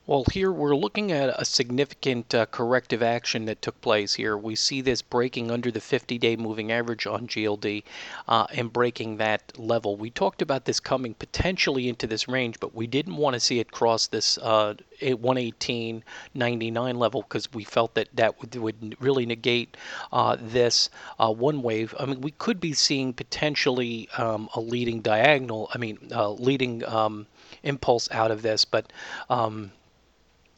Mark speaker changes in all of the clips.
Speaker 1: Well, here we're looking at a significant corrective action that took place here. We see this breaking under the 50-day moving average on GLD and breaking that level. We talked about this coming potentially into this range, but we didn't want to see it cross this 118.99 level because we felt that would really negate this one wave. I mean, we could be seeing potentially a leading diagonal, leading impulse out of this, but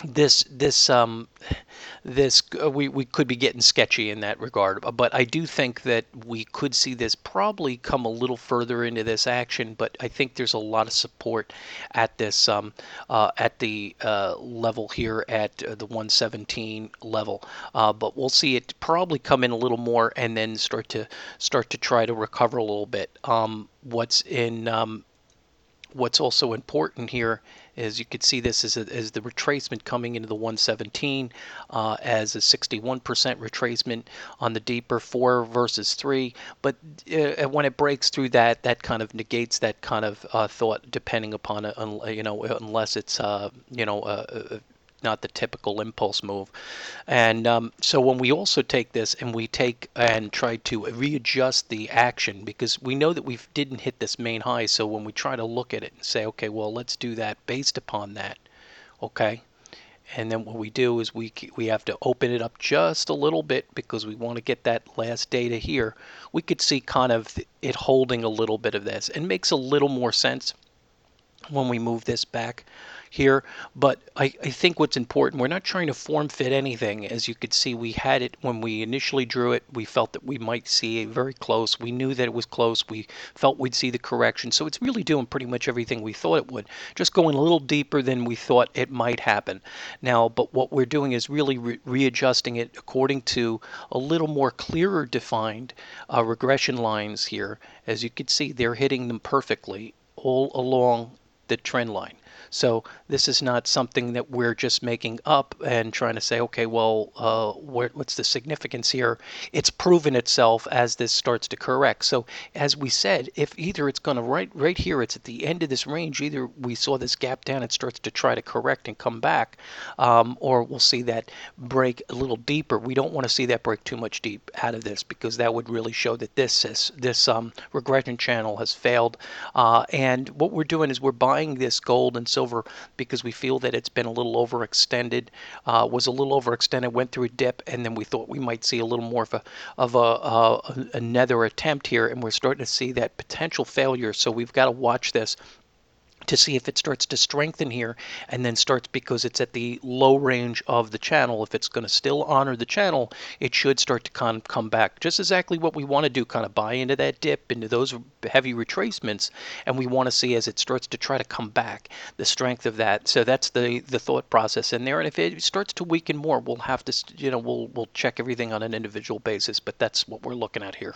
Speaker 1: this this this we could be getting sketchy in that regard, but I do think that we could see this probably come a little further into this action, but I think there's a lot of support at this at the level here at the 117 level, but we'll see it probably come in a little more and then start to try to recover a little bit. What's also important here is you could see this as the retracement coming into the 117 as a 61% retracement on the deeper 4 versus 3. But when it breaks through that, that kind of negates that kind of thought, depending upon it, unless it's not the typical impulse move. And so when we also take this and we take and try to readjust the action, because we know that we didn't hit this main high, so when we try to look at it and say, okay, well, let's do that based upon that, okay? And then what we do is we have to open it up just a little bit because we want to get that last data here. We could see kind of it holding a little bit of this, and makes a little more sense when we move this back here. But I think what's important, we're not trying to form fit anything. As you could see, we had it when we initially drew it. We felt that we might see a very close. We knew that it was close. We felt we'd see the correction. So it's really doing pretty much everything we thought it would, just going a little deeper than we thought it might happen. Now, but what we're doing is really readjusting it according to a little more clearer defined regression lines here. As you can see, they're hitting them perfectly all along the trend line. So this is not something that we're just making up and trying to say, okay, well, what's the significance here? It's proven itself as this starts to correct. So as we said, if either it's going to right here, it's at the end of this range, either we saw this gap down, it starts to try to correct and come back, or we'll see that break a little deeper. We don't want to see that break too much deep out of this because that would really show that this regression channel has failed. And what we're doing is we're buying this gold and silver because we feel that it's been a little overextended, went through a dip, and then we thought we might see a little more of another attempt here, and we're starting to see that potential failure. So we've got to watch this to see if it starts to strengthen here and then starts, because it's at the low range of the channel. If it's going to still honor the channel, it should start to come back. Just exactly what we want to do, kind of buy into that dip, into those heavy retracements, and we want to see as it starts to try to come back, the strength of that. So that's the thought process in there. And if it starts to weaken more, we'll have to, we'll check everything on an individual basis, but that's what we're looking at here.